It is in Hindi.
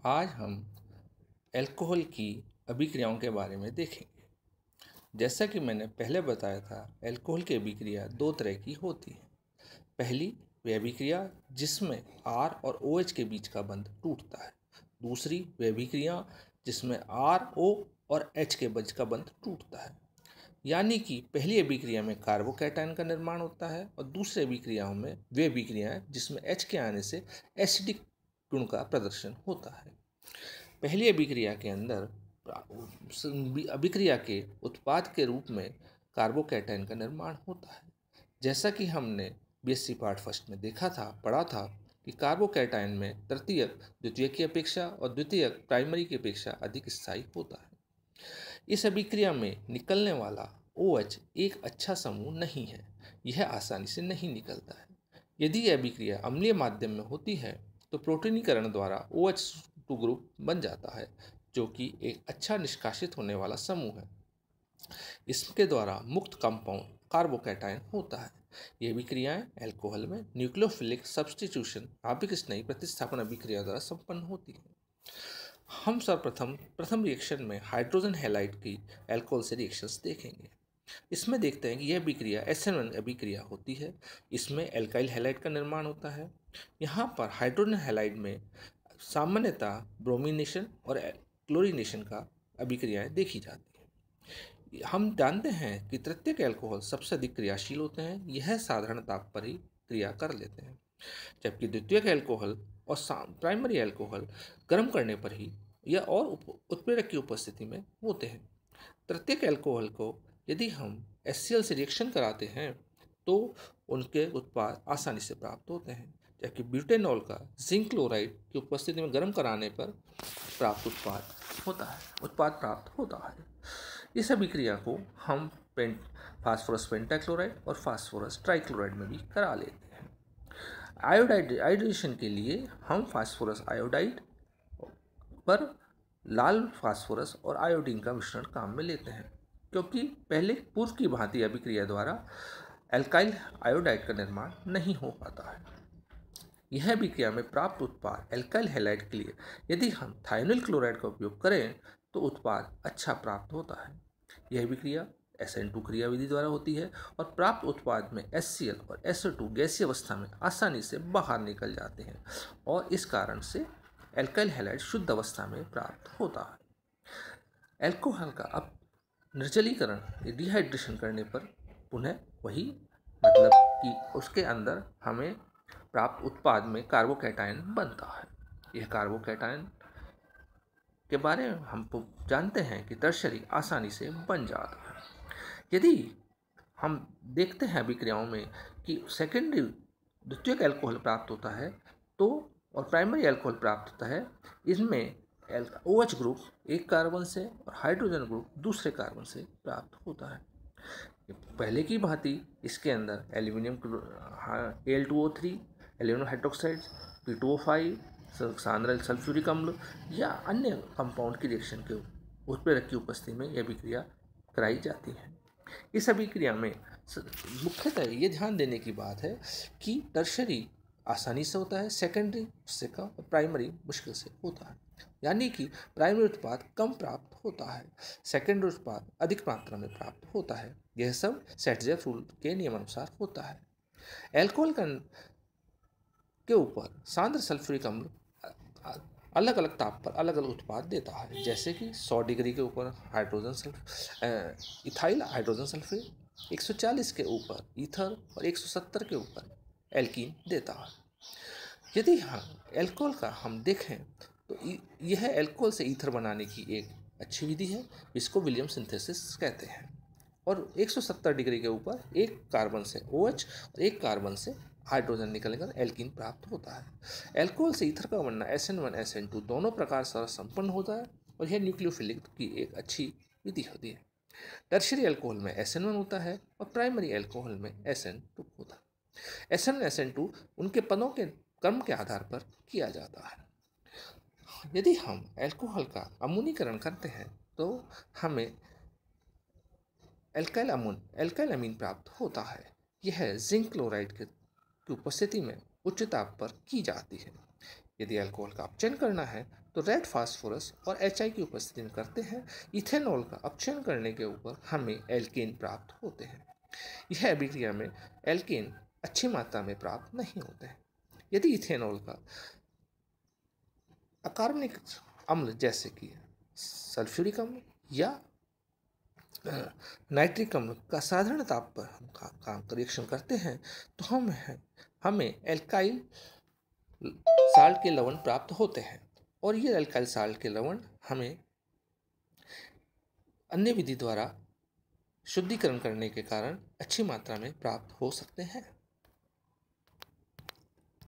आज हम अल्कोहल की अभिक्रियाओं के बारे में देखेंगे। जैसा कि मैंने पहले बताया था, अल्कोहल की अभिक्रिया दो तरह की होती है। पहली वह अभिक्रिया जिसमें R और OH के बीच का बंध टूटता है। दूसरी वह अभिक्रिया जिसमें RO और H के बीच का बंध टूटता है। यानी कि पहली अभिक्रिया में कार्बोकैटायन का निर्माण होता है और दूसरी अभिक्रियाओं में वे अभिक्रियाएं जिसमें H के आने से एसिडिक गुण का प्रदर्शन होता है। पहली अभिक्रिया के अंदर अभिक्रिया के उत्पाद के रूप में कार्बोकैटायन का निर्माण होता है। जैसा कि हमने बीएससी पार्ट फर्स्ट में पढ़ा था कि कार्बोकैटायन में तृतीयक द्वितीयक की अपेक्षा और द्वितीयक प्राइमरी की अपेक्षा अधिक स्थायी होता है। इस अभिक्रिया में निकलने वाला OH एक अच्छा समूह नहीं है, यह आसानी से नहीं निकलता है। यदि यह अभिक्रिया अम्लीय माध्यम में होती है तो प्रोटोनीकरण द्वारा OH2 ग्रुप बन जाता है, जो कि एक अच्छा निष्कासित होने वाला समूह है। इसके द्वारा मुक्त कंपाउंड कार्बोकैटायन होता है। ये अभिक्रियाएं अल्कोहल में न्यूक्लियोफिलिक सब्स्टिट्यूशन नाभिक स्नेही प्रतिस्थापन अभिक्रिया द्वारा संपन्न होती है। हम प्रथम रिएक्शन में हाइड्रोजन हैलाइड की अल्कोहल से रिएक्शंस देखेंगे। इसमें देखते हैं कि यह अभिक्रिया SN1 अभिक्रिया होती है। इसमें एल्काइल हैलाइड का निर्माण होता है। यहाँ पर हाइड्रोजन हैलाइड में सामान्यतः ब्रोमिनेशन और क्लोरीनेशन का अभिक्रियाएं देखी जाती हैं। हम जानते हैं कि तृतीयक अल्कोहल सबसे अधिक क्रियाशील होते हैं, यह साधारण ताप पर ही क्रिया कर लेते हैं, जबकि द्वितीयक अल्कोहल और प्राइमरी अल्कोहल गर्म करने पर ही या और उत्प्रेरक की उपस्थिति में होते हैं। तृतीयक अल्कोहल को यदि हम HCl से रिएक्शन कराते हैं तो उनके उत्पाद आसानी से प्राप्त होते हैं, जबकि ब्यूटेनॉल का जिंक क्लोराइड की उपस्थिति में गर्म कराने पर उत्पाद प्राप्त होता है। इस अभिक्रिया को हम फास्फोरस पेंटाक्लोराइड और फास्फोरस ट्राइक्लोराइड में भी करा लेते हैं। आयोडाइजेशन के लिए हम फास्फोरस आयोडाइड पर लाल फास्फोरस और आयोडीन का मिश्रण काम में लेते हैं, क्योंकि पहले पूर्व की भांति अभिक्रिया द्वारा एल्काइल आयोडाइड का निर्माण नहीं हो पाता है। यह अभिक्रिया में प्राप्त उत्पाद एल्काइल हैलाइड के लिए यदि हम थायोनिल क्लोराइड का उपयोग करें तो उत्पाद अच्छा प्राप्त होता है। यह अभिक्रिया SN2 क्रिया विधि द्वारा होती है और प्राप्त उत्पाद में HCl और SO2 गैसीय अवस्था में आसानी से बाहर निकल जाते हैं और इस कारण से एल्काइल हैलाइड शुद्ध अवस्था में प्राप्त होता है। अल्कोहल का अब निर्जलीकरण डिहाइड्रेशन करने पर पुनः वही मतलब कि उसके अंदर हमें प्राप्त उत्पाद में कार्बोकैटायन बनता है। यह कार्बोकैटायन के बारे में हम जानते हैं कि टर्शरी आसानी से बन जाता है। यदि हम देखते हैं अभिक्रियाओं में कि सेकेंडरी द्वितीयक अल्कोहल प्राप्त होता है तो और प्राइमरी अल्कोहल प्राप्त होता है, इसमें OH ग्रुप एक कार्बन से और हाइड्रोजन ग्रुप दूसरे कार्बन से प्राप्त होता है। पहले की भांति इसके अंदर aluminium Al2O3, aluminium hydroxide P2O5, सांद्र सल्फ्यूरिक अम्ल या अन्य कंपाउंड की रिएक्शन के उत्प्रेरक की उपस्थिति में यह अभिक्रिया कराई जाती है। इस अभिक्रिया में मुख्यतः ये ध्यान देने की बात है कि टर्शरी आसानी से होता है, सेकेंडरी उससे कम और प्राइमरी मुश्किल से होता है। यानी कि प्राइमरी उत्पाद कम प्राप्त होता है, सेकेंडरी उत्पाद अधिक मात्रा में प्राप्त होता है। यह सब सेटजेफ रूल के नियमानुसार होता है। एल्कोहल के ऊपर सांद्र सल्फ्यूरिक अम्ल अलग अलग ताप पर अलग अलग उत्पाद देता है, जैसे कि 100 डिग्री के ऊपर इथाइल हाइड्रोजन सल्फेट, 140 के ऊपर ईथर और 170 के ऊपर एल्कीन देता है। यदि एल्कोहल का हम देखें तो यह एल्कोहल से ईथर बनाने की एक अच्छी विधि है, इसको विलियम सिंथेसिस कहते हैं। और 170 डिग्री के ऊपर एक कार्बन से OH और एक कार्बन से हाइड्रोजन निकलकर एल्कीन प्राप्त होता है। अल्कोहल से ईथर का बनना SN1 SN2 दोनों प्रकार से संपन्न होता है और यह न्यूक्लियोफिलिक की एक अच्छी विधि होती है। टर्शरी अल्कोहल में SN1 होता है और प्राइमरी अल्कोहल में SN2 होता है। SN1 SN2 उनके पदों के क्रम के आधार पर किया जाता है। यदि हम अल्कोहल का अमोनीकरण करते हैं तो हमें एल्काइल अमीन प्राप्त होता है। यह जिंक क्लोराइड की उपस्थिति में उच्च ताप पर की जाती है। यदि अल्कोहल का अपचयन करना है तो रेड फास्फोरस और HI की उपस्थिति में करते हैं। इथेनॉल का अपचयन करने के ऊपर हमें एल्केन प्राप्त होते हैं। यह अभिक्रिया में एल्केन अच्छी मात्रा में प्राप्त नहीं होते हैं। यदि इथेनॉल का अकार्बनिक अम्ल जैसे कि सल्फ्यूरिक अम्ल या नाइट्रिक अम्ल का साधारण ताप पर हम काम का रिएक्शन करते हैं तो हमें एल्काइल साल्ट के लवण प्राप्त होते हैं, और ये एल्काइल साल्ट के लवण हमें अन्य विधि द्वारा शुद्धिकरण करने के कारण अच्छी मात्रा में प्राप्त हो सकते हैं।